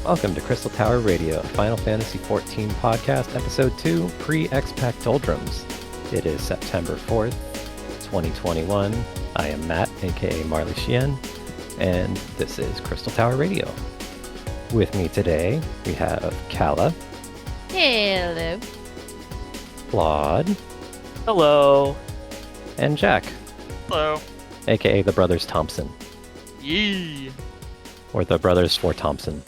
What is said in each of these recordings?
Welcome to Crystal Tower Radio, a Final Fantasy XIV podcast, episode 2, Pre-X-Pac Doldrums. It is September 4th, 2021. I am Matt, aka Marley Sheehan, and this is Crystal Tower Radio. With me today, we have Cala. Hello. Claude. Hello. And Jack. Hello. Aka the Brothers Thompson. Yee. Or the Brothers for Thompson.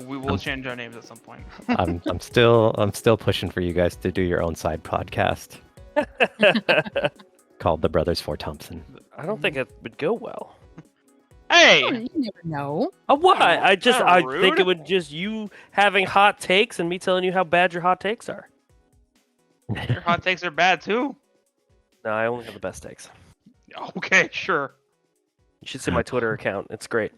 We will change our names at some point. I'm still pushing for you guys to do your own side podcast called the Brothers for Thompson. I don't think it would go well. Hey! You never know. Why? I rude. think it would just you having hot takes and me telling you how bad your hot takes are. Your hot takes are bad too. No, I only have the best takes. Okay, sure. You should see my Twitter account. It's great.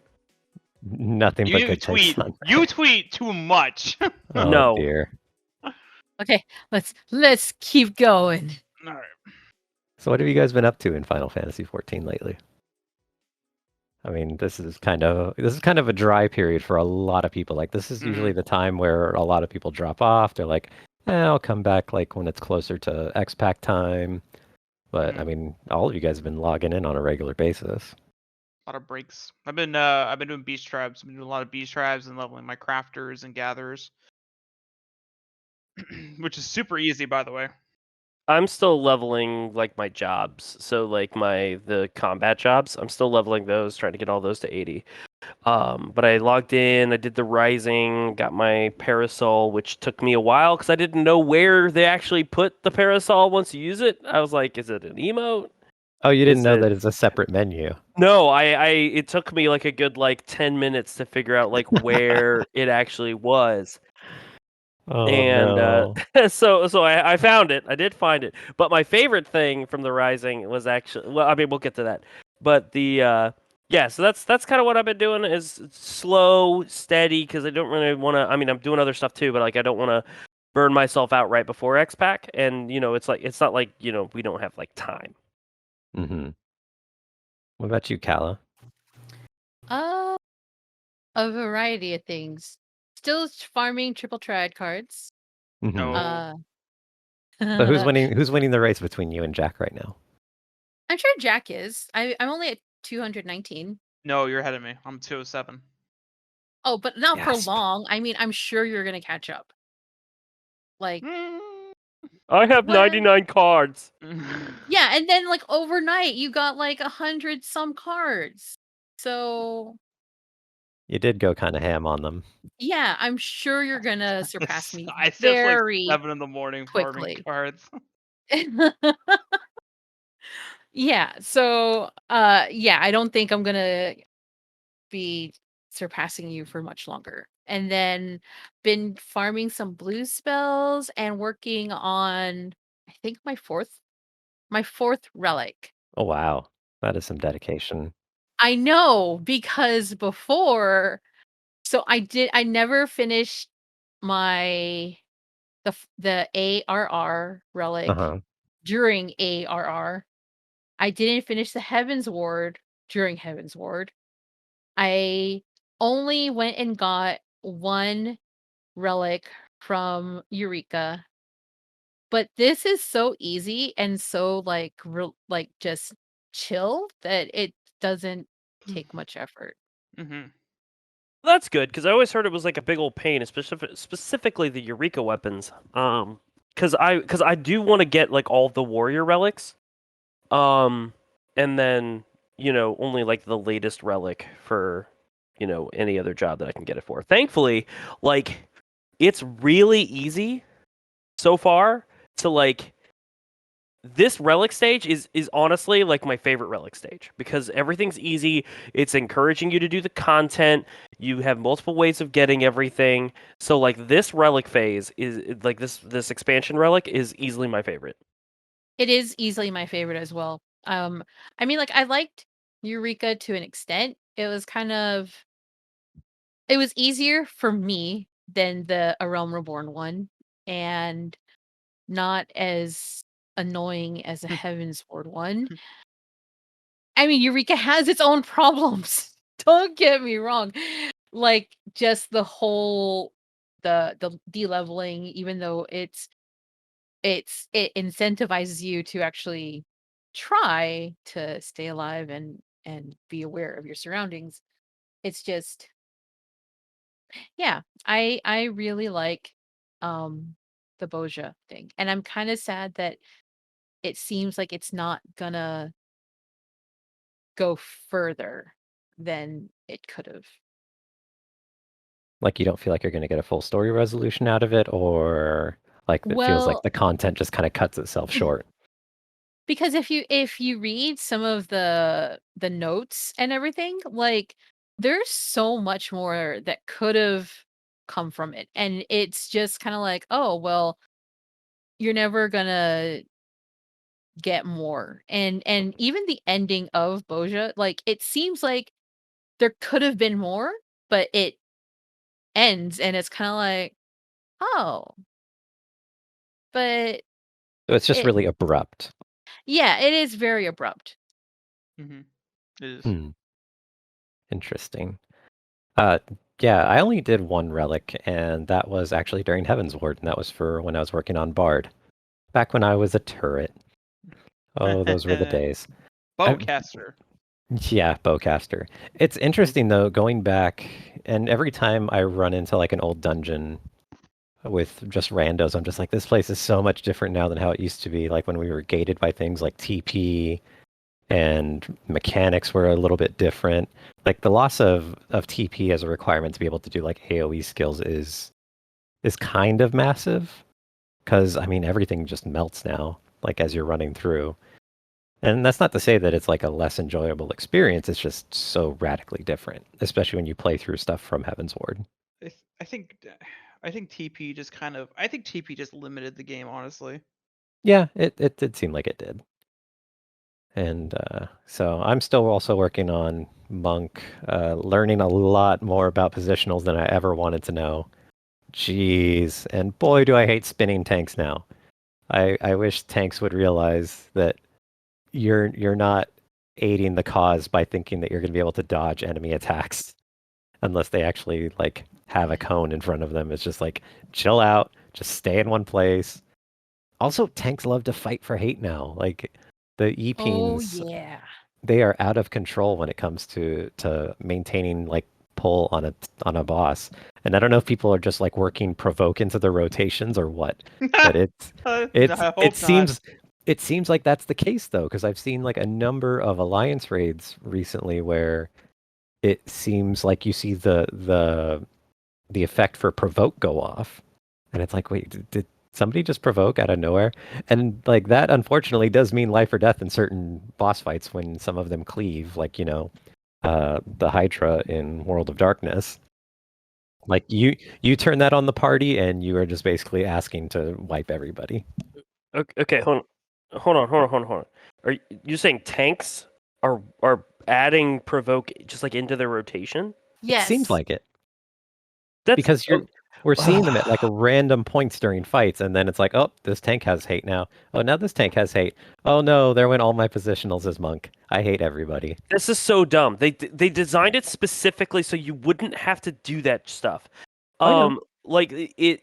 Nothing but You good tweet. takes on. You tweet too much. Oh, No. dear. Okay, let's keep going. All right. So what have you guys been up to in Final Fantasy XIV lately? I mean, this is kind of a dry period for a lot of people. Like, this is usually the time where a lot of people drop off. They're like, I'll come back like when it's closer to X-Pac time. But I mean, all of you guys have been logging in on a regular basis. A lot of breaks. I've been doing beast tribes. I've been doing a lot of beast tribes and leveling my crafters and gatherers, which is super easy, by the way. I'm still leveling like my jobs. So like the combat jobs, I'm still leveling those, trying to get all those to 80. But I logged in, I did the rising, got my parasol, which took me a while because I didn't know where they actually put the parasol once you use it. I was like, is it an emote? Oh, you didn't Is know it- that it's a separate menu. No, it took me like a good 10 minutes to figure out like where it actually was. Oh, And no. so I found it. I did find it. But my favorite thing from the Rising was actually, well, I mean, we'll get to that. But yeah, so that's kind of what I've been doing, is slow, steady, because I don't really want to. I mean, I'm doing other stuff too, but like I don't want to burn myself out right before X-Pac. And it's not like we don't have like time. Mm-hmm. What about you, Cala? A variety of things. Still farming Triple Triad cards. Mhm. No. So who's winning the race between you and Jack right now? I'm sure Jack is. I'm only at 219. No, you're ahead of me. I'm 207. Oh, but not for Gasp. long. I mean, I'm sure you're gonna catch up. Like, I have What? 99 cards. yeah, and then like overnight you got like 100 some cards. So You did go kind of ham on them. yeah, I'm sure you're gonna surpass me I said it's like very 7 in the morning farming quickly. cards. Yeah, so yeah, I don't think I'm gonna be surpassing you for much longer. And then been farming some blue spells and working on, I think, my fourth relic. Oh, wow. That is some dedication. I know, because before, so I never finished my the ARR relic Uh-huh. during ARR. I didn't finish the Heaven's Ward during Heaven's Ward. I only went and got one relic from Eureka. But this is so easy and so like just chill that it doesn't take much effort. Mm-hmm. That's good, because I always heard it was like a big old pain, specifically the Eureka weapons. Because I do want to get like all the warrior relics, and then only like the latest relic for any other job that I can get it for. Thankfully, like it's really easy so far to like. This relic stage is honestly like my favorite relic stage, because everything's easy. It's encouraging you to do the content. You have multiple ways of getting everything. So like this relic phase is like this expansion relic is easily my favorite. It is easily my favorite as well. I mean, like, I liked Eureka to an extent. It was easier for me than the A Realm Reborn one, and not as annoying as the Heaven's Ward one. I mean, Eureka has its own problems. Don't get me wrong. like just the whole the de-leveling, even though it incentivizes you to actually try to stay alive and be aware of your surroundings. It's just, yeah, I really like the Boja thing, and I'm kind of sad that it seems like it's not gonna go further than it could have. Like you don't feel like you're going to get a full story resolution out of it, or like it feels like Well, the content just kind of cuts itself short. because if you read some of the notes and everything, like there's so much more that could have come from it, and it's just kind of like, oh well, you're never gonna get more. And even the ending of Boja, like it seems like there could have been more, but it ends and it's kind of like, oh, but So it's just it, really abrupt. yeah, it is very abrupt. Mm-hmm. It is. Hmm. Interesting. Uh, yeah, I only did one relic, and that was actually during Heaven's Ward, and that was for when I was working on Bard. Back when I was a turret. Oh, those were the days. Bowcaster. Yeah, bowcaster. It's interesting though, going back, and every time I run into like an old dungeon with just randos, I'm just like, this place is so much different now than how it used to be. Like when we were gated by things like TP and mechanics were a little bit different. Like the loss of TP as a requirement to be able to do like AoE skills is kind of massive. Because I mean everything just melts now, like as you're running through. And that's not to say that it's like a less enjoyable experience. It's just so radically different, especially when you play through stuff from Heaven's Ward. I think TP just I think TP just limited the game, honestly. Yeah, it did seem like it did. And so I'm still also working on Monk, learning a lot more about positionals than I ever wanted to know. Jeez, and boy, do I hate spinning tanks now. I wish tanks would realize that you're not aiding the cause by thinking that you're going to be able to dodge enemy attacks unless they actually like have a cone in front of them. It's just like chill out, just stay in one place. Also, tanks love to fight for hate now. Like the Oh E-Pings, yeah. they are out of control when it comes to maintaining like pull on a boss. And I don't know if people are just like working provoke into the rotations or what, but I it hope seems it seems like that's the case though, because I've seen like a number of alliance raids recently where it seems like you see the effect for provoke go off, and it's like, wait, did somebody just provoke out of nowhere? And like that unfortunately does mean life or death in certain boss fights when some of them cleave, like the Hydra in World of Darkness. Like you turn that on the party and you are just basically asking to wipe everybody. Okay, hold on. Are you saying tanks are adding provoke just like into their rotation? It seems Yes. like it. That's Because we're seeing them at like random points during fights, and then it's like, oh, this tank has hate now. Oh, now this tank has hate. Oh no, there went all my positionals as monk. I hate everybody. This is so dumb. They designed it specifically so you wouldn't have to do that stuff. I know. Like it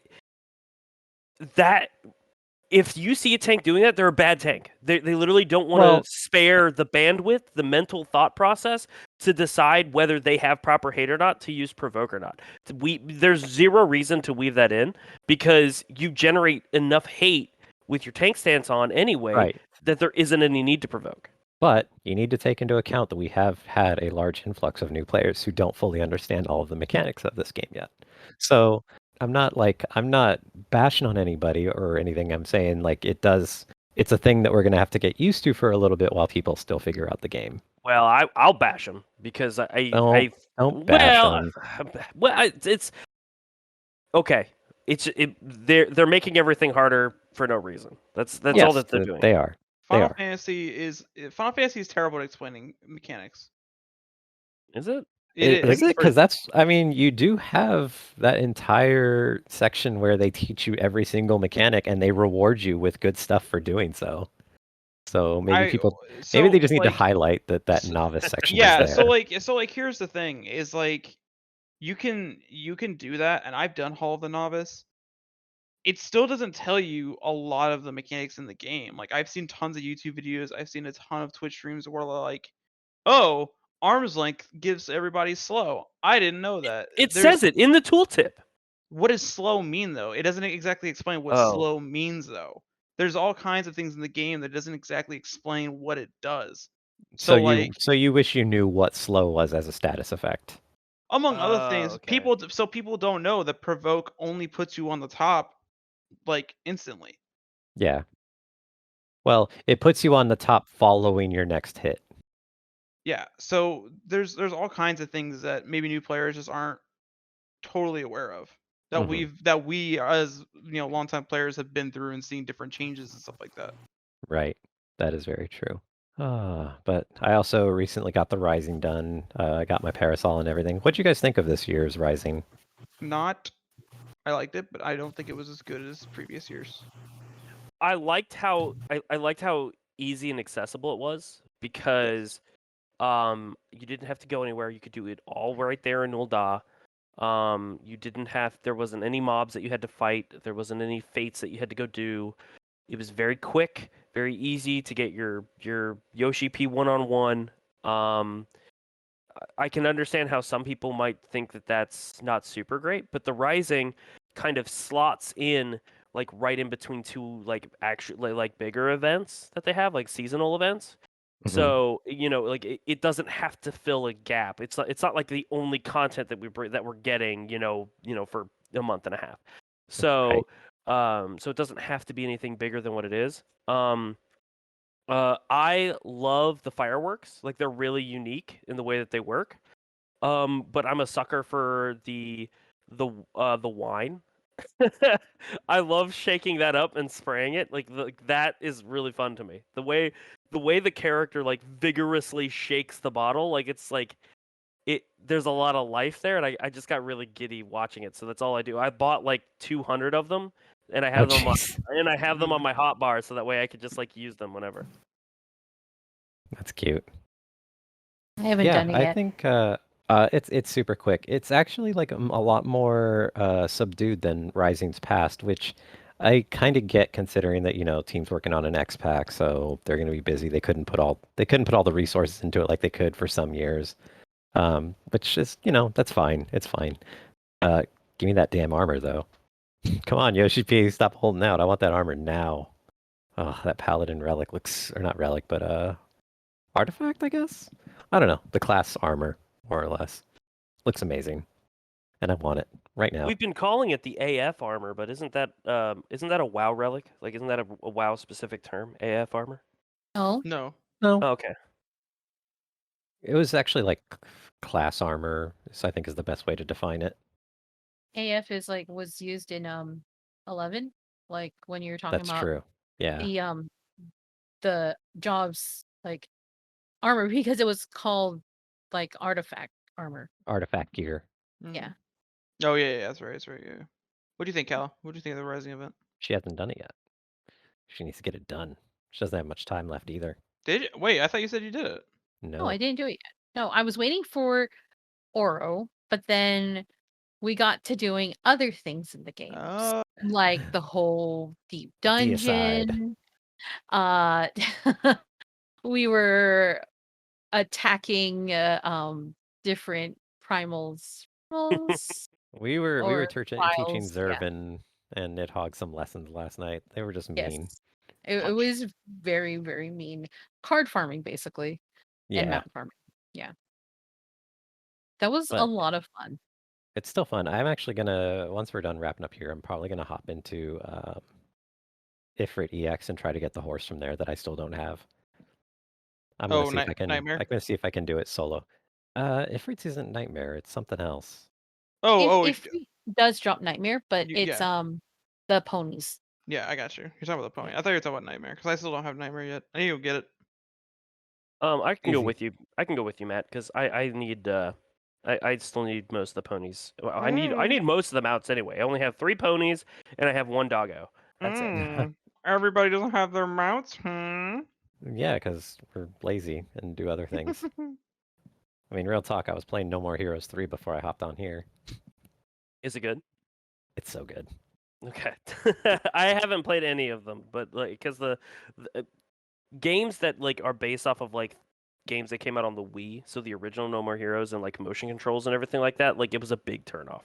that if you see a tank doing that, they're a bad tank. They literally don't want Well, to spare the bandwidth, the mental thought process to decide whether they have proper hate or not to use provoke or not. There's zero reason to weave that in because you generate enough hate with your tank stance on anyway right. that there isn't any need to provoke. But you need to take into account that we have had a large influx of new players who don't fully understand all of the mechanics of this game yet. So I'm not bashing on anybody or anything. I'm saying like it's a thing that we're gonna have to get used to for a little bit while people still figure out the game. Well, I'll bash them because Don't bash them. It's okay. They're making everything harder for no reason. That's all Yes, that they're doing. they are. Final Fantasy is terrible at explaining mechanics. Is it? Is it? Because you do have that entire section where they teach you every single mechanic and they reward you with good stuff for doing so. So maybe they just need to highlight that novice section is Yeah, there. so like here's the thing is like you can do that, and I've done Hall of the Novice. It still doesn't tell you a lot of the mechanics in the game. Like, I've seen tons of YouTube videos, I've seen a ton of Twitch streams where they're like, "Oh, arm's length gives everybody slow." I didn't know that. It says it in the tooltip. What does slow mean though? It doesn't exactly explain what Oh. slow means though. There's all kinds of things in the game that doesn't exactly explain what it does. So like, you wish you knew what slow was as a status effect. among other Oh, things, okay. people don't know that provoke only puts you on the top like instantly. Yeah. Well, it puts you on the top following your next hit. Yeah, so there's all kinds of things that maybe new players just aren't totally aware of. That Mhm. we as longtime players have been through and seen different changes and stuff like that. Right. That is very true. But I also recently got the Rising done. I got my Parasol and everything. What'd you guys think of this year's Rising? I liked it, but I don't think it was as good as previous years. I liked how easy and accessible it was because you didn't have to go anywhere. You could do it all right there in Ul'dah. You didn't have there wasn't any mobs that you had to fight. There wasn't any fates that you had to go do. It was very quick, very easy to get your Yoshi P one-on-one. I can understand how some people might think that that's not super great, but the Rising kind of slots in like right in between two like actually like bigger events that they have, like seasonal events. Mhm. So like it doesn't have to fill a gap. It's not like the only content that we're getting for a month and a half. So so it doesn't have to be anything bigger than what it is. I love the fireworks. Like they're really unique in the way that they work. But I'm a sucker for the wine. I love shaking that up and spraying it. Like that is really fun to me. The way the character like vigorously shakes the bottle, like it's like there's a lot of life there, and I just got really giddy watching it. So that's all I do. I bought like 200 of them, and I have them on, jeez. and I have them on my hotbar, so that way I could just like use them whenever. That's cute. I haven't Yeah, done it I yet. think it's super quick. It's actually like a lot more subdued than Rising's past, which I kind of get considering that, team's working on an X pack, so they're going to be busy. They couldn't put all the resources into it like they could for some years. Which is, that's fine. It's fine. Give me that damn armor though. Come on, Yoshi P, stop holding out. I want that armor now. Oh, that paladin relic looks, or not relic, but artifact, I guess? I don't know. The class armor, more or less. Looks amazing. And I want it right now. We've been calling it the AF armor, but isn't that a WoW relic? Like, isn't that a WoW specific term? AF armor? Oh, No. No, Oh, okay. it was actually like class armor, so I think is the best way to define it. AF is like was used in 11, like when you're talking That's about true. Yeah. the jobs like armor because it was called like artifact armor. Artifact gear. Yeah. Oh yeah, that's right, yeah. What do you think, Cal? What do you think of the Rising event? She hasn't done it yet. She needs to get it done. She doesn't have much time left either. Did you? Wait, I thought you said you did it. No, I No. didn't do it yet. No, I was waiting for Oro, but then we got to doing other things in the game. Like the whole deep Deicide. dungeon. We were attacking different primals We were or teaching trials. Yeah. Zervin and Nidhogg some lessons last night. They were just mean. Yes. It was very, very mean. Card farming, basically. And Yeah, mount farming. Yeah. That was a but lot of fun. it's still fun. I'm actually gonna, once we're done wrapping up here, I'm probably gonna hop into Ifrit EX and try to get the horse from there that I still don't have. I'm gonna see if I can. Nightmare. I'm gonna see if I can do it solo. Ifrit's isn't Nightmare. It's something else. If it does drop Nightmare, but it's yeah. the ponies. Yeah, I got you. You're talking about the pony. I thought you were talking about Nightmare because I still don't have Nightmare yet. I need to go get it. I can go Easy. with you. I can go with you, Matt, because I need I still need most of the ponies. Well, I need most of the mounts anyway. I only have 3 ponies and I have 1 doggo. That's it. Everybody doesn't have their mounts. Yeah, because we're lazy and do other things. I mean, real talk, I was playing No More Heroes 3 before I hopped on here. Is it good? It's so good. Okay. I haven't played any of them, but like because the games that like are based off of like games that came out on the Wii, so the original No More Heroes and like motion controls and everything like that, like it was a big turnoff.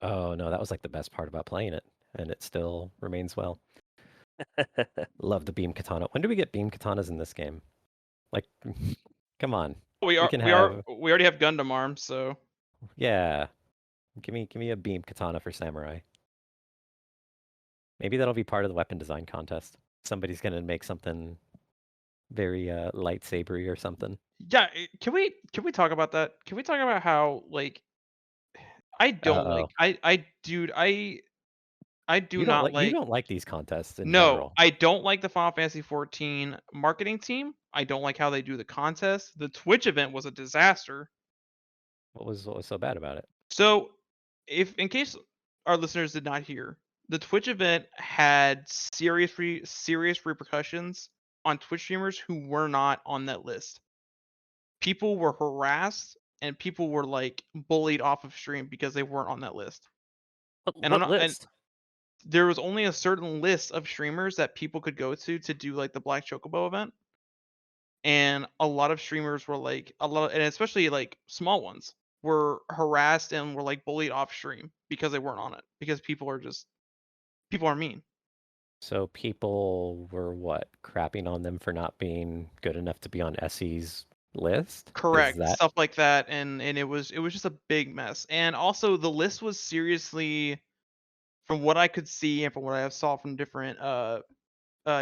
Oh no, that was like the best part about playing it, and it still remains well. Love the beam katana. When do we get beam katanas in this game? Like, come on. We already have Gundam arms, so Yeah. Give me a beam katana for samurai. Maybe that'll be part of the weapon design contest. Somebody's gonna make something very lightsabery or something. yeah. Can we talk about that? Can we talk about how like I don't Uh-oh. like I dude I do not You like. don't like these contests in No, general. I don't like the Final Fantasy 14 marketing team. I don't like how they do the contest. The Twitch event was a disaster. What was so bad about it? So, if in case our listeners did not hear, the Twitch event had serious repercussions on Twitch streamers who were not on that list. People were harassed and people were like bullied off of stream because they weren't on that list. And I'm What not and list? there was only a certain list of streamers that people could go to do like the Black Chocobo event. And a lot of streamers were like and especially like small ones were harassed and were like bullied off stream because they weren't on it because people are mean. So people were what, crapping on them for not being good enough to be on SE's list? Is Correct, that stuff like that, and it was just a big mess. And also the list was seriously, from what I could see and from what I saw from different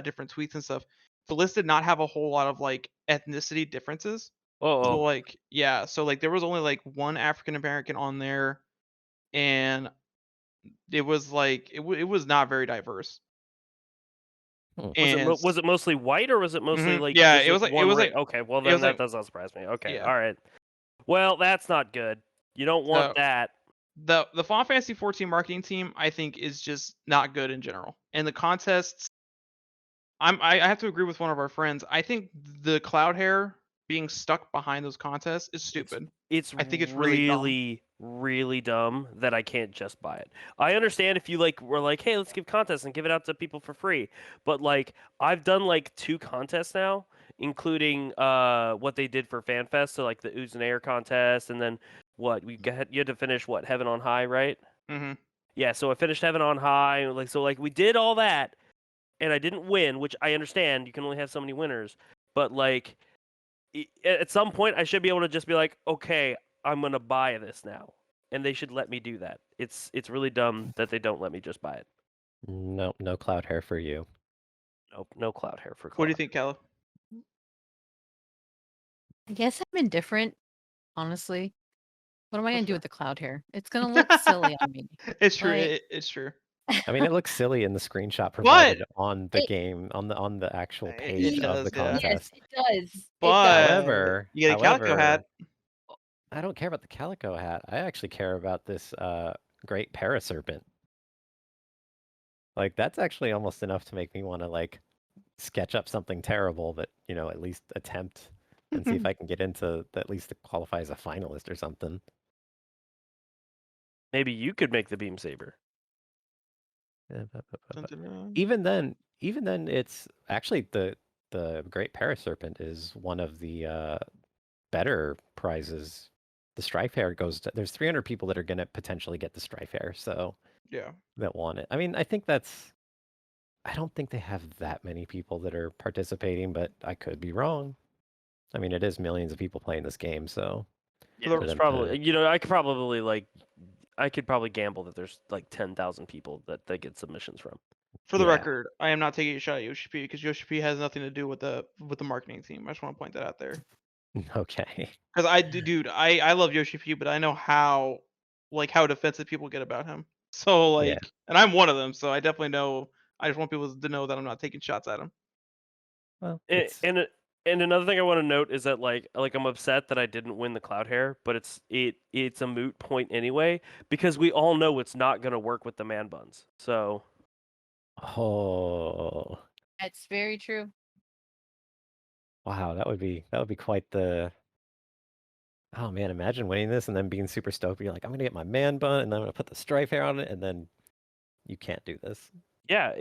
different tweets and stuff, the list did not have a whole lot of like ethnicity differences. So Oh, like yeah, so like there was only like one African American on there, and it was like it was not very diverse. And was it mostly white or was it mostly like yeah, just it was like like it one was race? like Okay, well it then was like that does not surprise me. Okay, yeah. all right. Well, that's not good. You don't want So that. the Final Fantasy 14 marketing team I think is just not good in general. And the contests, I have to agree with one of our friends. I think the cloud hair being stuck behind those contests is stupid. It's I think it's really dumb. really dumb that I can't just buy it. I understand if you like were like, hey, let's give contests and give it out to people for free. But like I've done like 2 contests now, including what they did for FanFest, so like the Ooze and Air contest, and then what you had to finish what Heaven on High, right? Mhm. Yeah, so I finished Heaven on High, and like we did all that, and I didn't win, which I understand. You can only have so many winners, but like at some point I should be able to just be like, okay, I'm gonna buy this now, and they should let me do that. It's really dumb that they don't let me just buy it. no cloud hair for you? Nope, no cloud hair for What do you Claude. think, Cala? I guess I'm indifferent, honestly. What am I That's gonna do fair. with the cloud hair? It's gonna look silly on me. It's true. Like, It's true. I mean, it looks silly in the screenshot But provided on the it game, on the actual it page of does, the yeah. yes, contest. it does. It But does. you get a calico hat. I don't care about the calico hat. I actually care about this great paraserpent. Like that's actually almost enough to make me want to like sketch up something terrible, but at least attempt and see if I can get into at least to qualify as a finalist or something. Maybe you could make the beam saber. Dun, dun, dun. Even then, it's actually the great paraserpent is one of the better prizes. The strife hair goes to, there's 300 people that are gonna potentially get the strife hair, so Yeah. that want it. I mean, I don't think they have that many people that are participating, but I could be wrong. I mean, it is millions of people playing this game, so Yeah, For it's them probably to, I could probably gamble that there's like 10,000 people that they get submissions from. For the yeah. record, I am not taking a shot at Yoshi P because Yoshi P has nothing to do with the marketing team. I just want to point that out there. Okay. Because dude, I love Yoshi P, but I know how defensive people get about him. So Yeah. and I'm one of them. So I definitely know. I just want people to know that I'm not taking shots at him. Well, And it's and another thing I want to note is that like I'm upset that I didn't win the cloud hair, but it's a moot point anyway because we all know it's not gonna work with the man buns. So oh That's very true. wow, that would be quite the Oh man, imagine winning this and then being super stoked. You're like, I'm gonna get my man bun and then I'm gonna put the stripe hair on it, and then you can't do this. Yeah,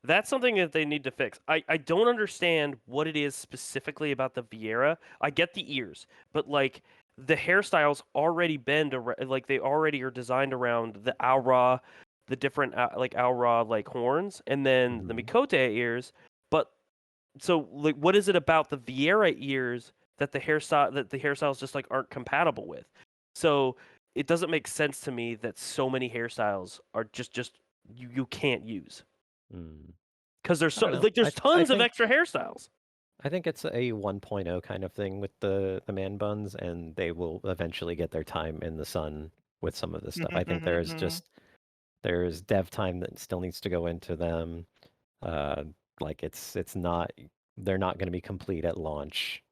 that's something that they need to fix. I don't understand what it is specifically about the Vieira. I get the ears, but like the hairstyles already bend like they already are designed around the Aura, the different like Aura like horns, and then the Mhm. Mikote ears. But so like, what is it about the Vieira ears that the hairstyles just like aren't compatible with? So it doesn't make sense to me that so many hairstyles are just you can't use Mm. because there's I so don't know. like there's tons of extra hairstyles. I think it's a 1.0 kind of thing with the man buns, and they will eventually get their time in the sun with some of this stuff. I think there's dev time that still needs to go into them. Uh, like it's not they're not going to be complete at launch.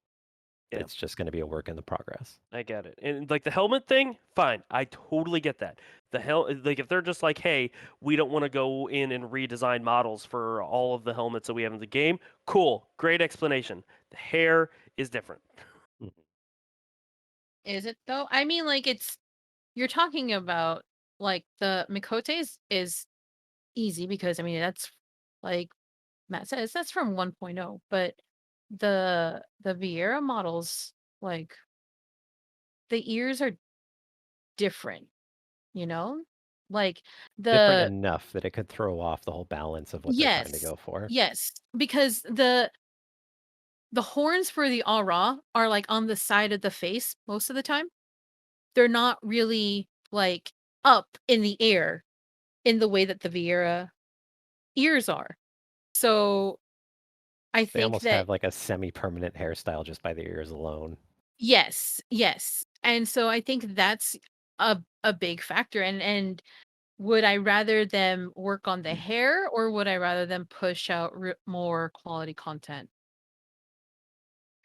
Yeah. It's just going to be a work in the progress. I get it. And like the helmet thing, fine. I totally get that. Like if they're just like, hey, we don't want to go in and redesign models for all of the helmets that we have in the game, cool. Great explanation. The hair is different. Mhm. Is it though? I mean, like you're talking about like the Mikotes is easy because I mean that's like Matt says that's from 1.0, but the Vieira models like the ears are different, you know? Like Different the enough that it could throw off the whole balance of what they're trying to yes. go for. Yes, because the horns for the Aura are like on the side of the face most of the time. They're not really like up in the air in the way that the Vieira ears are. So I They think almost that have like a semi-permanent hairstyle just by the ears alone. yes, yes. And so I think that's a big factor and would I rather them work on the hair or would I rather them push out more quality content?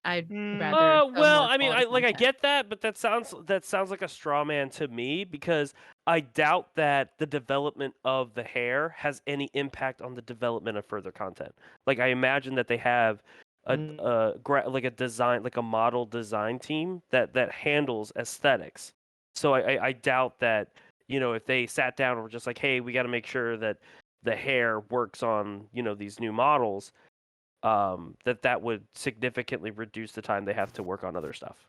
I'd rather the Well, more I mean, quality I content. get that, but that sounds like a straw man to me because I doubt that the development of the hair has any impact on the development of further content. Like I imagine that they have Mm, like a design like a model design team that handles aesthetics. So I doubt that, if they sat down and were just like, "Hey, we got to make sure that the hair works on, these new models." That would significantly reduce the time they have to work on other stuff.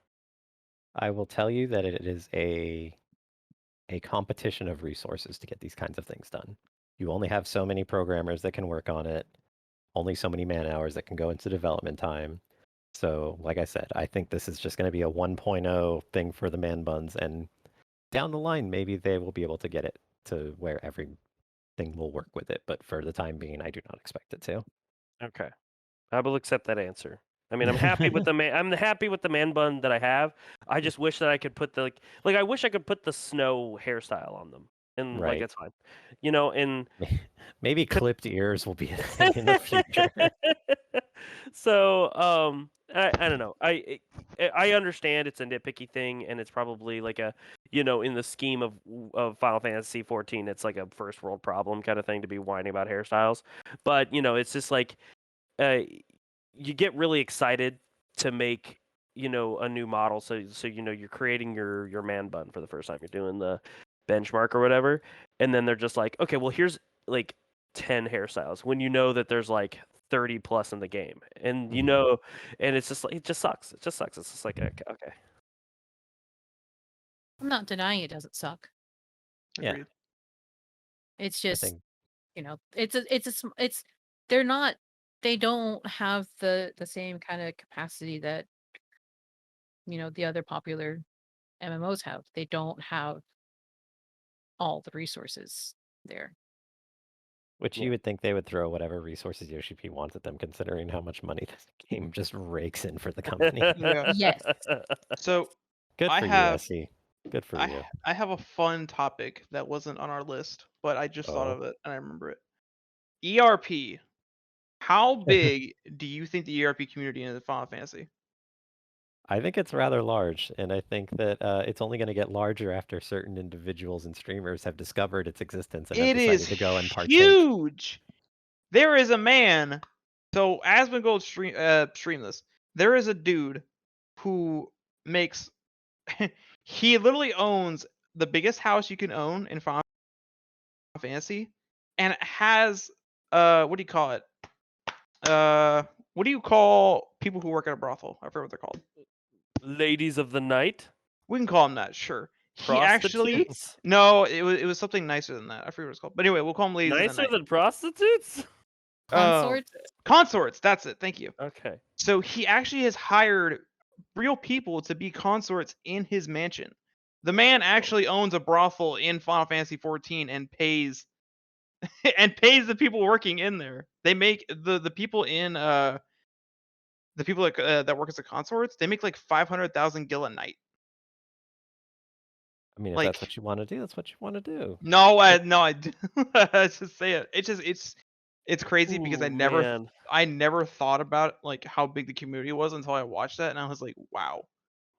I will tell you that it is a competition of resources to get these kinds of things done. You only have so many programmers that can work on it, only so many man hours that can go into development time. So, like I said, I think this is just going to be a 1.0 thing for the man buns, and down the line, maybe they will be able to get it to where everything will work with it. But for the time being, I do not expect it to. Okay, I will accept that answer. I mean, I'm happy with the man. I'm happy with the man bun that I have. I just wish that I could put the like I wish I could put the snow hairstyle on them, and like Right. it's fine, and Maybe clipped ears will be a thing in the future. so I don't know. I understand it's a nitpicky thing, and it's probably like a in the scheme of Final Fantasy 14, it's like a first world problem kind of thing to be whining about hairstyles. But it's just like uh, you get really excited to make a new model, so you're creating your man bun for the first time. You're doing the benchmark or whatever, and then they're just like, okay, well here's like 10 hairstyles when you know that there's like 30 plus in the game, and Mhm. and it's just like it just sucks. It just sucks. It's just like okay. I'm not denying it doesn't suck. Yeah, Agreed. It's I just, think it's they're not they don't have the same kind of capacity that, the other popular MMOs have. They don't have all the resources there. which Yeah. you would think they would throw whatever resources Yoshi P wants at them, considering how much money this game just rakes in for the company. Yeah. Yes. So Good I for you, have SE. Good for I you. I have a fun topic that wasn't on our list, but I just thought Oh. of it and I remember it. ERP. How big do you think the ERP community is in Final Fantasy? I think it's rather large, and I think that it's only going to get larger after certain individuals and streamers have discovered its existence and have It is decided to go and partake. huge. There is a man. So as we go stream this, there is a dude who makes he literally owns the biggest house you can own in Final Fantasy, and it has what do you call it? What do you call people who work at a brothel? I forget what they're called. Ladies of the night, We can call them that, sure. He actually prostitutes, no, it was something nicer than that. I forget what it's called. But anyway, we'll call them ladies of the nicer night. than prostitutes. Consorts. Consorts, that's it. Thank you. Okay. So he actually has hired real people to be consorts in his mansion. The man actually owns a brothel in Final Fantasy 14 and pays and pays the people working in there. They make the people in the people that work as the consorts. They make like 500,000 gil a night. I mean, if Like that's what you want to do, that's what you want to do. no, I just say it. It's crazy because Ooh, man. I never thought about like how big the community was until I watched that, and I was like, wow.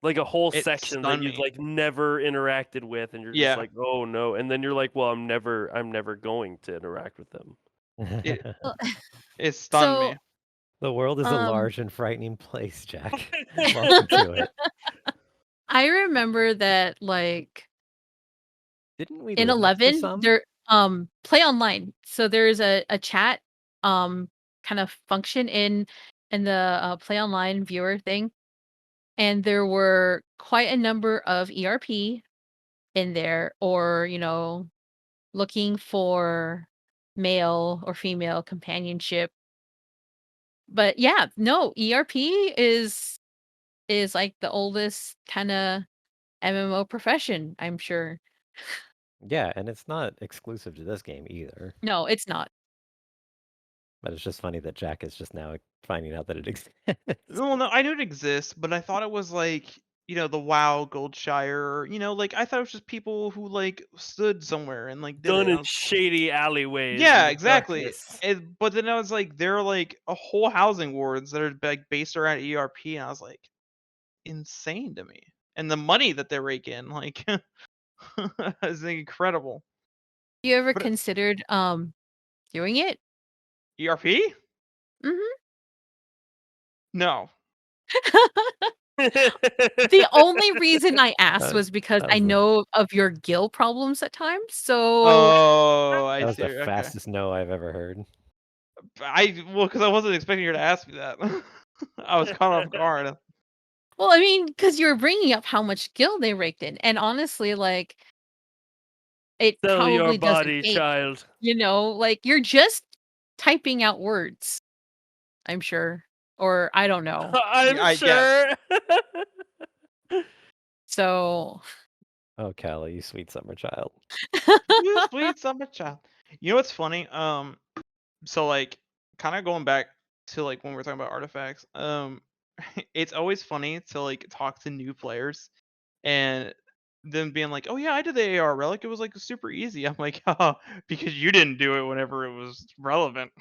Like a whole It section that stunned you've me. like never interacted with, and you're Yeah. just like, oh no, and then you're like, well, I'm never going to interact with them. It stunned me. The world is a large and frightening place, Jack. Welcome to it. I remember that like Didn't we in live next to 11 some? there play online. So there's a chat kind of function in the play online viewer thing. And there were quite a number of ERP in there, or looking for male or female companionship. But yeah, no, ERP is like the oldest kind of MMO profession, I'm sure. Yeah, and it's not exclusive to this game either. No, it's not. But it's just funny that Jack is just now finding out that it exists. Well, no, I knew it exists, but I thought it was like, the WoW Goldshire, like I thought it was just people who like stood somewhere and like did Done it. in shady alleyways. in Yeah, the exactly. darkness. But then I was like, there are like a whole housing wards that are like based around ERP, and I was like, insane to me. And the money that they rake in, like, is incredible. You ever But considered doing it? ERP? Mhm. No. The only reason I asked That- was because that I was the- know of your gill problems at times. So Oh, I That was see. the Okay. fastest no I've ever heard. Because I wasn't expecting you to ask me that. I was caught off guard. well, I mean, because you were bringing up how much gill they raked in, and honestly, like it Sell your probably doesn't body, take, child. like you're just typing out words. I'm sure, or I don't know. I'm sure. So Oh, Cala, you sweet summer child. You sweet summer child. You know what's funny? So like, kind of going back to like when we were talking about artifacts. It's always funny to like talk to new players and them being like, "Oh yeah, I did the AR relic. It was like super easy." I'm like, "Oh, because you didn't do it whenever it was relevant."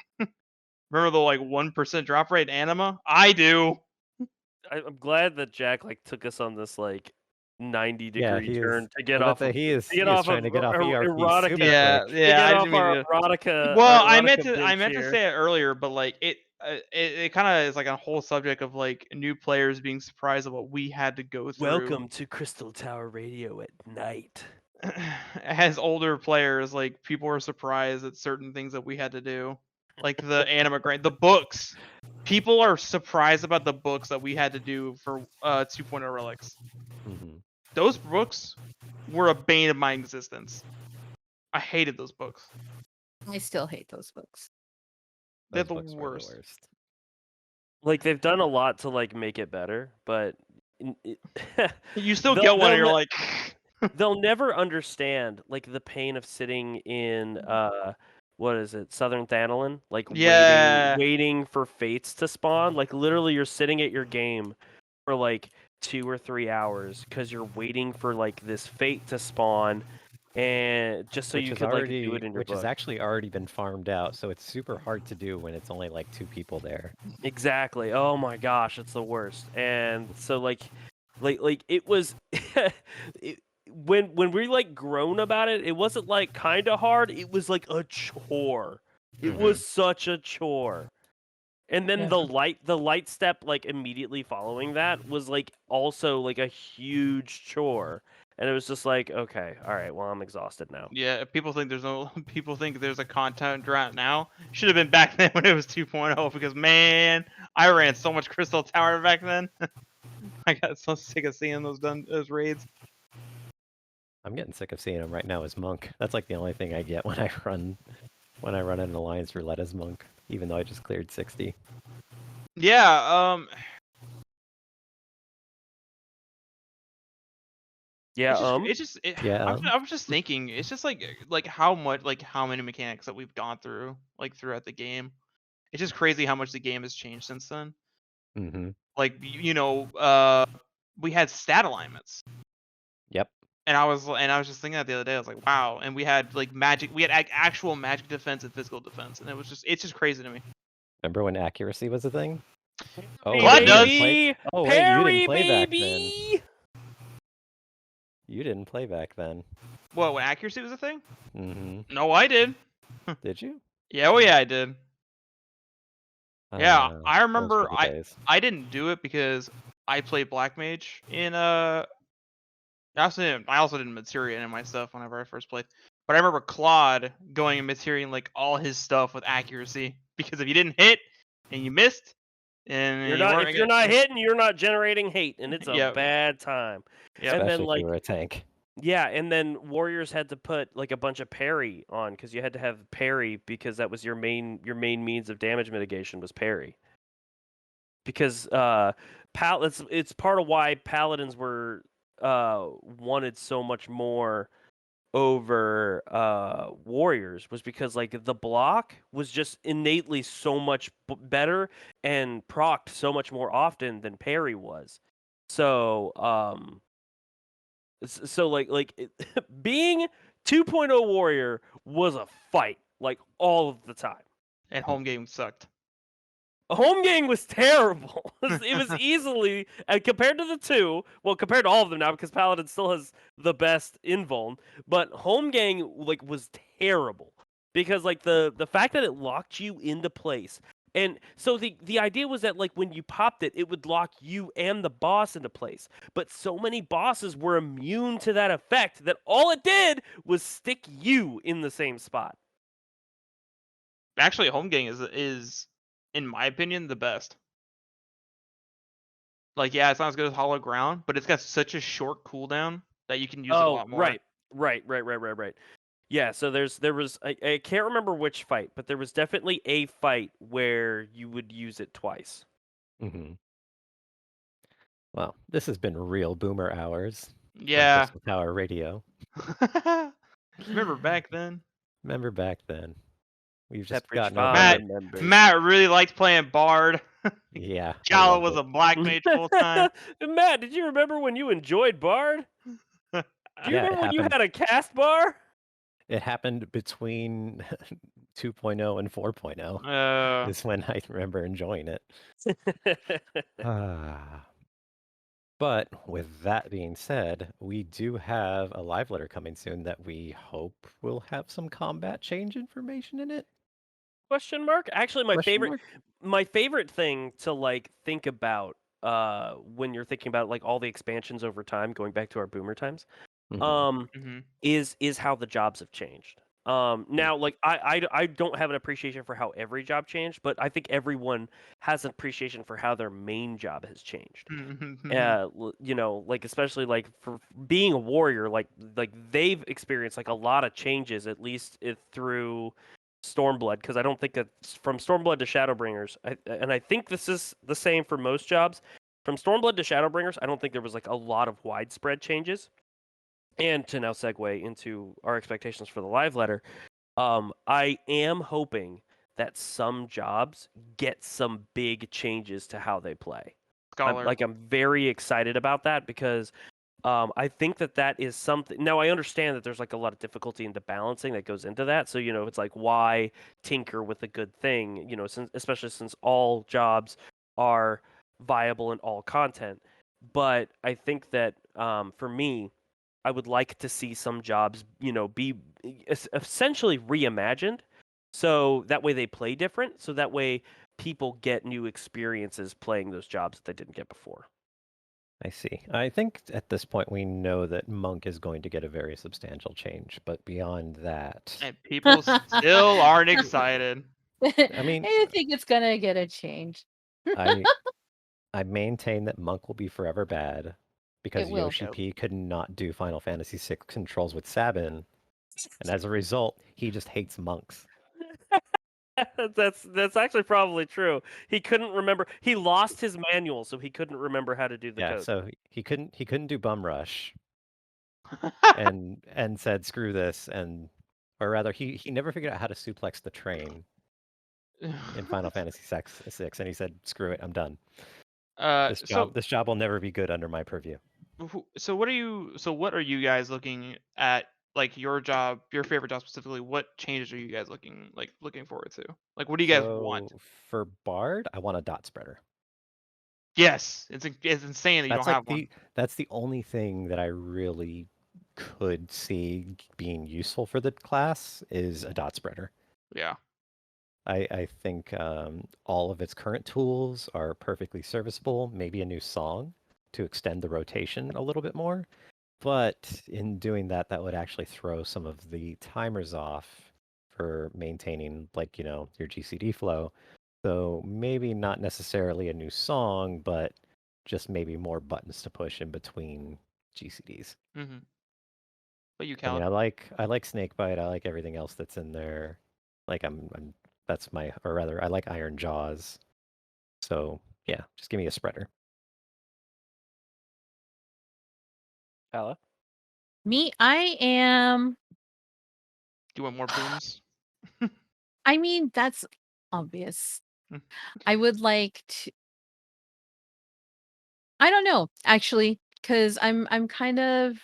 Remember the like 1% drop rate anima? I do. I'm glad that Jack like took us on this like 90-degree Yeah, he turn is. to get well, off that of he is. to get he is off trying of to get off ERP erotica. super Yeah, quick. To yeah. get I off didn't mean our to. erotica. Well, our I erotica meant bench to here. say it earlier, but like it kind of is like a whole subject of like new players being surprised at what we had to go through. Welcome to Crystal Tower Radio at night. As older players, like people were surprised at certain things that we had to do, like the anima grind, the books. People are surprised about the books that we had to do for 2.0 relics. Mhm. Those books were a bane of my existence. I hated those books. I still hate those books. They're Those the books were worst. Like they've done a lot to like make it better, but You still They'll- get one, they'll and you're ne- like, they'll never understand like the pain of sitting in what is it, Southern Thanalan, like Yeah. waiting for fates to spawn. Like literally you're sitting at your game for like 2 or 3 hours because you're waiting for like this fate to spawn, and just so Which you is could like do already, it in your which has book. actually already been farmed out, so it's super hard to do when it's only like 2 people there. Exactly. Oh my gosh, it's the worst. And so like it was when we like grown about it, it wasn't like kind of hard, it was like a chore. It Mhm. was such a chore. And then Yeah. the light step like immediately following that was like also like a huge chore. And it was just like, okay, all right, well I'm exhausted now. Yeah, people think there's a content drought now. Should have been back then when it was 2.0 because man, I ran so much Crystal Tower back then. I got so sick of seeing those raids. I'm getting sick of seeing him right now as Monk. That's like the only thing I get when I run an Alliance Roulette as Monk, even though I just cleared 60. Yeah, Yeah, Yeah. I was just thinking, it's just like how many mechanics that we've gone through like throughout the game. It's just crazy how much the game has changed since then. Mm-hmm. Like we had stat alignments. Yep. And I was just thinking that the other day. I was like, wow. And we had like magic. We had actual magic defense and physical defense, and it's just crazy to me. Remember when accuracy was a thing? Oh, Claude wait, you does. didn't play. Oh wait, you didn't play back then. You didn't play back then. What? When accuracy was a thing? Mm-hmm. No, I did. Did you? Yeah, oh yeah, I did. Yeah, I Those remember. were the days. I didn't do it because I played Black Mage in I also didn't materia in my stuff whenever I first played. But I remember Claude going and materialing like all his stuff with accuracy because if you didn't hit and you missed, and if you're not hitting, you're not generating hate, and it's a Yep. bad time. Yep. And Especially then if like you were a tank. yeah, and then warriors had to put like a bunch of parry on because you had to have parry because that was your main means of damage mitigation was parry. Because it's part of why paladins were wanted so much more over warriors was because like the block was just innately so much better and procced so much more often than parry was. So being 2.0 warrior was a fight like all of the time. And home game sucked. Home game was terrible. It was easily, compared to the two, well, compared to all of them now, because Paladin still has the best invuln, but home game like was terrible because like the fact that it locked you into place, and so the idea was that like when you popped it, it would lock you and the boss into place. But so many bosses were immune to that effect that all it did was stick you in the same spot. Actually, home game is in my opinion the best. Like yeah, it's not as good as Hollow Ground, but it's got such a short cooldown that you can use it a lot more. Right. Yeah, so there was I can't remember which fight, but there was definitely a fight where you would use it twice. Mm-hmm. Well, this has been real boomer hours. Yeah. Crystal Tower Radio. Remember back then? Remember back then. We've just Pepperidge gotten Farm over members. Matt really liked playing Bard. Yeah. Cala was a black mage full time. Matt, did you remember when you enjoyed Bard? Do you Yeah, remember when you had a cast bar? It happened between 2.0 and 4.0. Is when I remember enjoying it. But with that being said, we do have a live letter coming soon that we hope will have some combat change information in it. Question mark? Actually, my favorite thing to like think about when you're thinking about like all the expansions over time, going back to our boomer times, is how the jobs have changed. Now, like I don't have an appreciation for how every job changed, but I think everyone has an appreciation for how their main job has changed. You know, like especially like for being a warrior, like they've experienced like a lot of changes, at least through Stormblood, because I don't think that from Stormblood to Shadowbringers, and I think this is the same for most jobs. From Stormblood to Shadowbringers, I don't think there was like a lot of widespread changes. And to now segue into our expectations for the live letter, I am hoping that some jobs get some big changes to how they play. I'm very excited about that because I think that is something. Now, I understand that there's like a lot of difficulty into balancing that goes into that. So, you know, it's like why tinker with a good thing, you know, especially since all jobs are viable in all content. But I think that for me, I would like to see some jobs, you know, be essentially reimagined. So that way they play different. So that way people get new experiences playing those jobs that they didn't get before. I see. I think at this point we know that Monk is going to get a very substantial change, but beyond that, And people still aren't excited. I mean, I think it's gonna get a change. I maintain that Monk will be forever bad because It will. Yoshi P could not do Final Fantasy VI controls with Sabin, and as a result, he just hates monks. That's actually probably true. He couldn't remember. He lost his manual, so he couldn't remember how to do the code. So he couldn't do Bum Rush, and said screw this, or rather he never figured out how to suplex the train in Final Fantasy VI, and he said screw it, I'm done. This job will never be good under my purview. So what are you guys looking at? Like your job, your favorite job specifically, what changes are you guys looking forward to? Like, what do you guys want? For Bard, I want a dot spreader. Yes, it's insane that you don't have one. That's the only thing that I really could see being useful for the class is a dot spreader. Yeah. I think all of its current tools are perfectly serviceable. Maybe a new song to extend the rotation a little bit more. But in doing that, that would actually throw some of the timers off for maintaining, like, your GCD flow. So maybe not necessarily a new song, but just maybe more buttons to push in between GCDs. Mm-hmm. But you, I mean, Cala? I like Snakebite. I like everything else that's in there. Like I like Iron Jaws. So yeah, just give me a spreader. Cala? Me, I am. Do you want more booms? I mean, that's obvious. I would like to. I don't know, actually, because I'm kind of.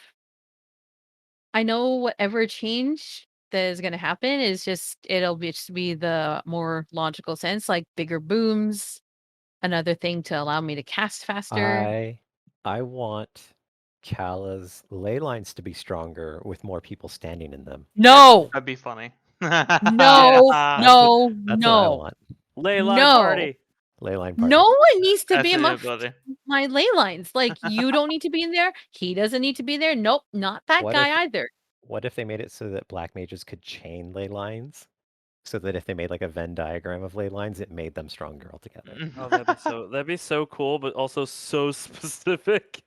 I know whatever change that is going to happen is it'll just be the more logical sense, like bigger booms, another thing to allow me to cast faster. I want Cala's ley lines to be stronger with more people standing in them. No, That'd be funny. no, Yeah. no, That's what I no, want. Ley line no. party. Ley line party. No one needs to That's be an amongst ability. my ley lines. Like, you don't need to be in there. He doesn't need to be there. Nope, not that What guy either. What if they made it so that black mages could chain ley lines? So that if they made like a Venn diagram of ley lines, it made them stronger altogether. Oh, that'd be so cool, but also so specific.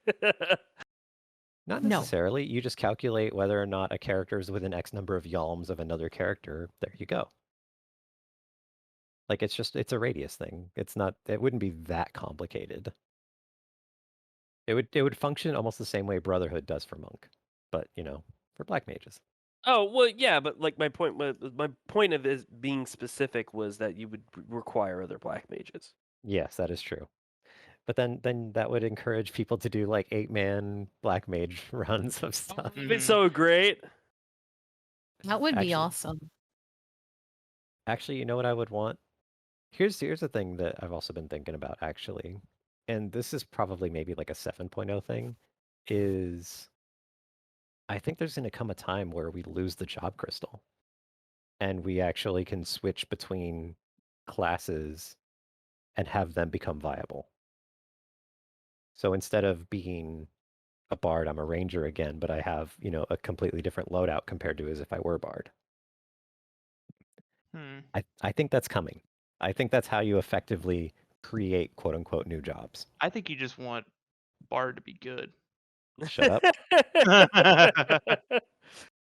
Not No. necessarily. You just calculate whether or not a character is within X number of yalms of another character. There you go. Like it's a radius thing. It wouldn't be that complicated. It would function almost the same way Brotherhood does for Monk, but for black mages. Oh, well, yeah, but like my point of is being specific was that you would require other black mages. Yes, that is true. But then that would encourage people to do like 8-man black mage runs of stuff. It'd be so great. That would be awesome. Actually, you know what I would want? Here's the thing that I've also been thinking about, actually. And this is probably maybe like a 7.0 thing, is I think there's going to come a time where we lose the job crystal. And we actually can switch between classes and have them become viable. So instead of being a bard, I'm a ranger again, but I have, a completely different loadout compared to as if I were bard. I think that's coming. I think that's how you effectively create quote unquote new jobs. I think you just want Bard to be good. Shut up.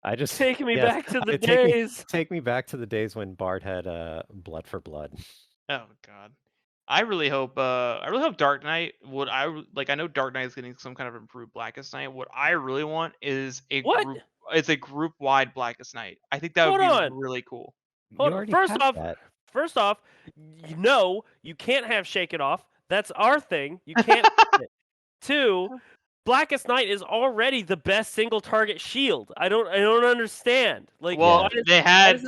I just take me back to the days. Take me back to the days when Bard had blood for blood. Oh God. I really hope Dark Knight would I know Dark Knight is getting some kind of improved Blackest Night. What I really want is a group wide Blackest Night. I think that would be really cool. First off, no, you can't have Shake It Off. That's our thing. You can't. 2, Blackest Night is already the best single target shield. I don't understand. Like, well, they had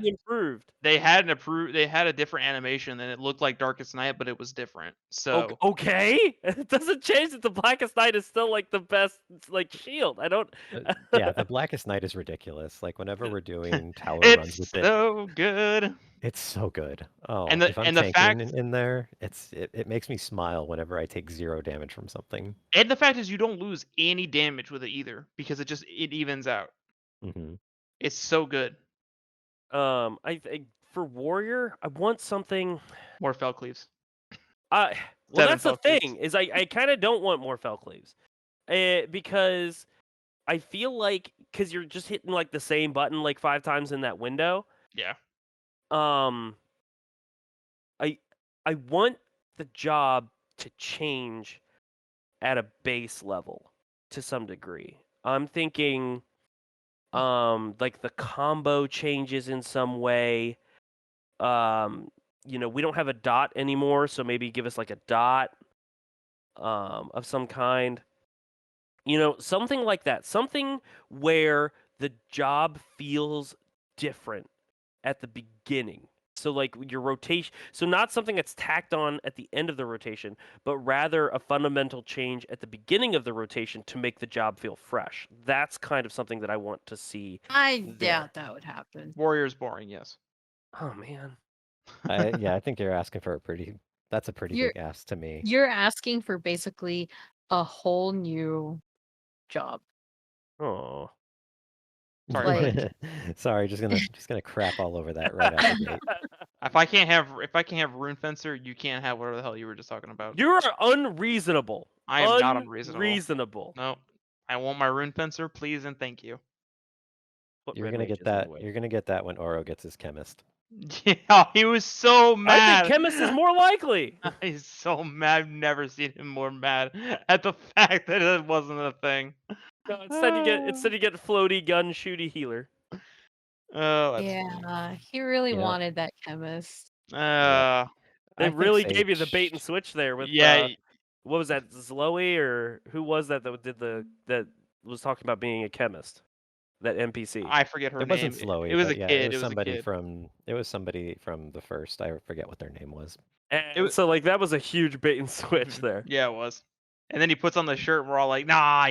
improved. They had a different animation, and it looked like Darkest Night, but it was different. So okay, it doesn't change that the Blackest Night is still like the best shield. I don't. Yeah, the Blackest Night is ridiculous. Like whenever we're doing tower runs with it, so good. It's so good. Oh, And if I'm the tanking fact in there, it makes me smile whenever I take 0 damage from something. is you don't lose any damage with it either because it evens out. Hmm. It's so good. I think for warrior, I want something. More fell cleaves. Well, 7 that's the fell cleaves. thing is I kind of don't want more fell cleaves, because I feel like because you're just hitting like the same button like 5 times in that window. Yeah. Um, I want the job to change at a base level to some degree. I'm thinking like the combo changes in some way. We don't have a dot anymore, so maybe give us like a dot of some kind. Something like that. Something where the job feels different at the beginning. So like your rotation, so not something that's tacked on at the end of the rotation, but rather a fundamental change at the beginning of the rotation to make the job feel fresh. That's kind of something that I want to see. I there. doubt that would happen. Warrior's boring, yes. Oh man. I think you're asking for that's a pretty You're big ask to me. you're asking for basically a whole new job. Oh. Sorry, Like- buddy. Sorry, just gonna crap all over that right out the gate. If I can't have Rune Fencer, you can't have whatever the hell you were just talking about. You're unreasonable. I am not unreasonable. Unreasonable. No. I want my Rune Fencer, please and thank you. What You're red gonna mage get is that. anyway? You're gonna get that when Oro gets his chemist. Yeah, he was so I mad. think chemist is more likely. He's so mad. I've never seen him more mad at the fact that it wasn't a thing. No, instead you get floaty gun shooty healer. Oh, that's Yeah, he really You know- wanted that chemist. funny. They I think really gave you the bait Sage- and switch there with Yeah, what was that, Zloe, or who was that that was talking about being a chemist? That NPC. I forget her It name. wasn't Slowy, It was but a yeah, kid. it was a somebody kid. from the first. I forget what their name was. And so like that was a huge bait and switch there. Yeah, it was. And then he puts on the shirt, and we're all like, "Nah,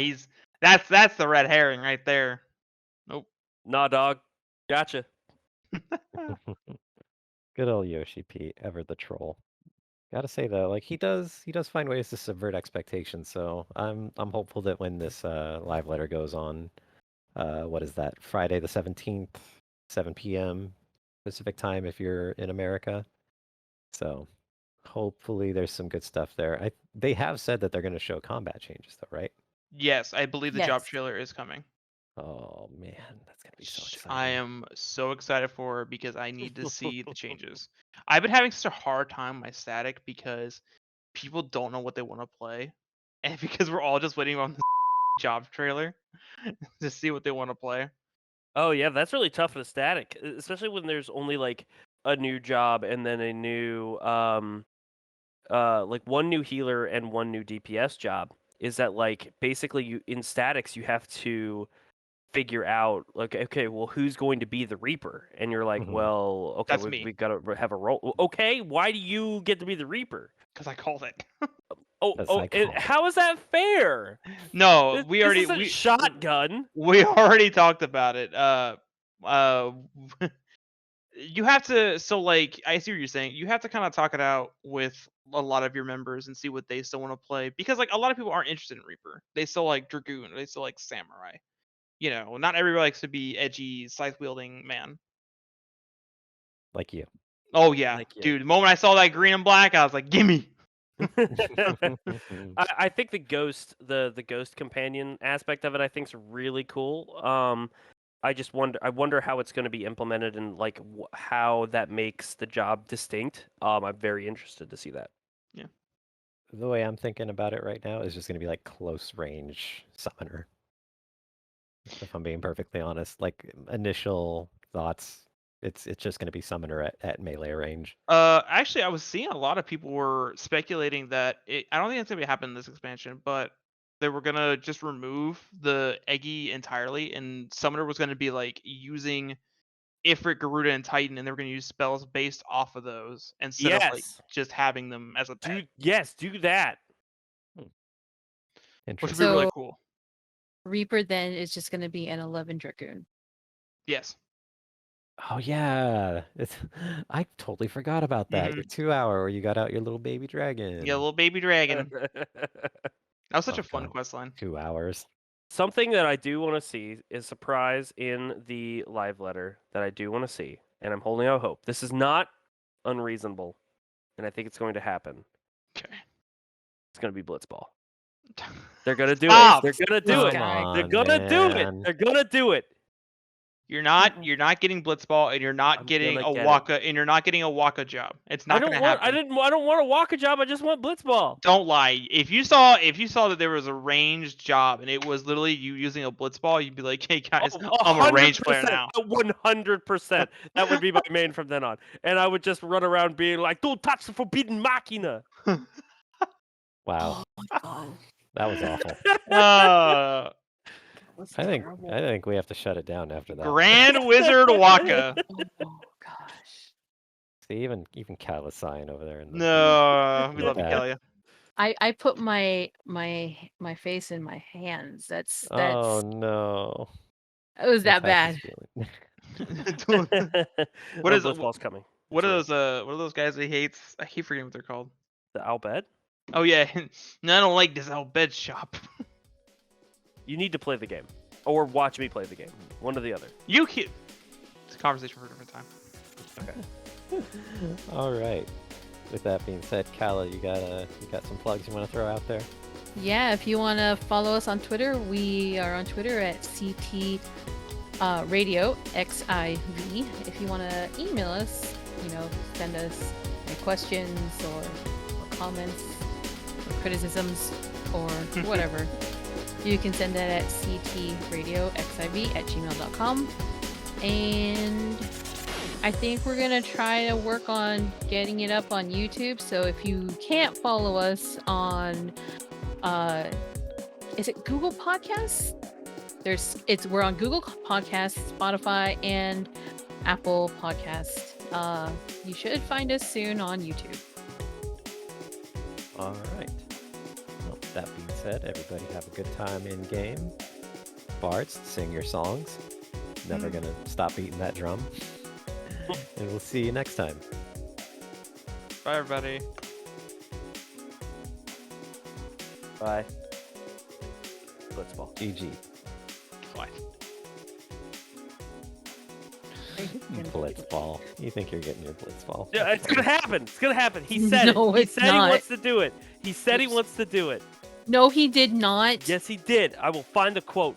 that's the red herring right there." Nope. Nah, dog. Gotcha. Good old Yoshi P, ever the troll. Gotta say though, like he does find ways to subvert expectations. So I'm hopeful that when this live letter goes on, what is that? Friday the 17th, 7 p.m. Pacific time if you're in America. So hopefully there's some good stuff there. They have said that they're going to show combat changes though, right? Yes, I believe the job Yes. trailer is coming. Oh man, that's gonna be so exciting. I am so excited for it because I need to see the changes. I've been having such a hard time with my static because people don't know what they want to play, and because we're all just waiting on the job trailer to see what they want to play. Oh yeah, that's really tough in a static, especially when there's only like a new job and then a new like one new healer and one new DPS job. Is that like basically you in statics you have to figure out like, okay, well, who's going to be the Reaper? And you're like, Mhm. well, okay, That's me. we got to have a role. Okay, why do you get to be the Reaper? Because I called it. How is that fair? No, This isn't shotgun. We already talked about it. You have to. So like, I see what you're saying. You have to kind of talk it out with a lot of your members and see what they still want to play because like a lot of people aren't interested in Reaper. They still like Dragoon. Or they still like Samurai. Not everybody likes to be edgy, scythe wielding man. Like you. Oh yeah, Like you. dude. The moment I saw that green and black, I was like, gimme. I think the ghost companion aspect of it I think is really cool. I wonder how it's going to be implemented and like how that makes the job distinct. I'm very interested to see that. Yeah. The way I'm thinking about it right now is just going to be like close range summoner. If I'm being perfectly honest, like initial thoughts, it's just going to be summoner at melee range. Actually, I was seeing a lot of people were speculating that I don't think it's gonna happen in this expansion, but they were gonna just remove the Eggy entirely, and Summoner was gonna be like using Ifrit, Garuda, and Titan, and they were gonna use spells based off of those instead of like Yes. just having them as a pet, Do that. which would Interesting. be really So- cool. Reaper then is just going to be an 11 Dragoon. Yes. Oh yeah, I totally forgot about that. Your 2 hour where you got out your little baby dragon. Yeah, little baby dragon. That was such Oh, a fun God. quest line. 2 hours. Something that I do want to see is surprise in the live letter that I do want to see, and I'm holding out hope. This is not unreasonable, and I think it's going to happen. Okay. It's going to be Blitzball. They're going to do Stop! it. They're going to do it. Come on, They're going to do it. man. They're going to do it. You're not getting Blitzball, and you're not I'm getting a gonna get it. Waka, and you're not getting a Waka job. It's not gonna happen. I don't want a Waka job. I just want Blitzball. Don't lie. If you saw that there was a ranged job and it was literally you using a Blitzball, you'd be like, "Hey guys, I'm a ranged player now." 100%. That would be my main from then on, and I would just run around being like, "Don't touch the forbidden machina." Wow, Oh my god. that was awful. I think we have to shut it down after that. Grand Wizard Waka. Oh gosh. See, even Cal is sighing over there. In the No, we love you, Yeah. Kalia. I put my face in my hands. That's Oh no. it was that That's bad. how she's feeling. What is Blitzball's coming? What It's are those guys he hates? I keep forgetting what they're called. the Albed? Oh yeah, no, I don't like this old bed shop. You need to play the game, or watch me play the game. One or the other. It's a conversation for a different time. Okay. All right. With that being said, Cala, you got some plugs you want to throw out there? Yeah, if you want to follow us on Twitter, we are on Twitter at CT Radio XIV. If you want to email us, send us any questions or comments or criticisms or whatever, you can send that at ctradioxiv@gmail.com. And I think we're going to try to work on getting it up on YouTube. So if you can't follow us on, is it Google Podcasts? We're on Google Podcasts, Spotify, and Apple Podcasts. You should find us soon on YouTube. All right. Well, that being said, everybody have a good time in game. Bards, sing your songs. Never gonna stop beating that drum. And we'll see you next time. Bye, everybody. Bye. Blitzball. GG. Bye. Blitzball. You think you're getting your blitzball? Yeah, it's gonna happen. It's gonna happen. He said No, it. He it's said he not. wants to do it. He said he wants to do it. No, he did not. Yes, he did. I will find the quote.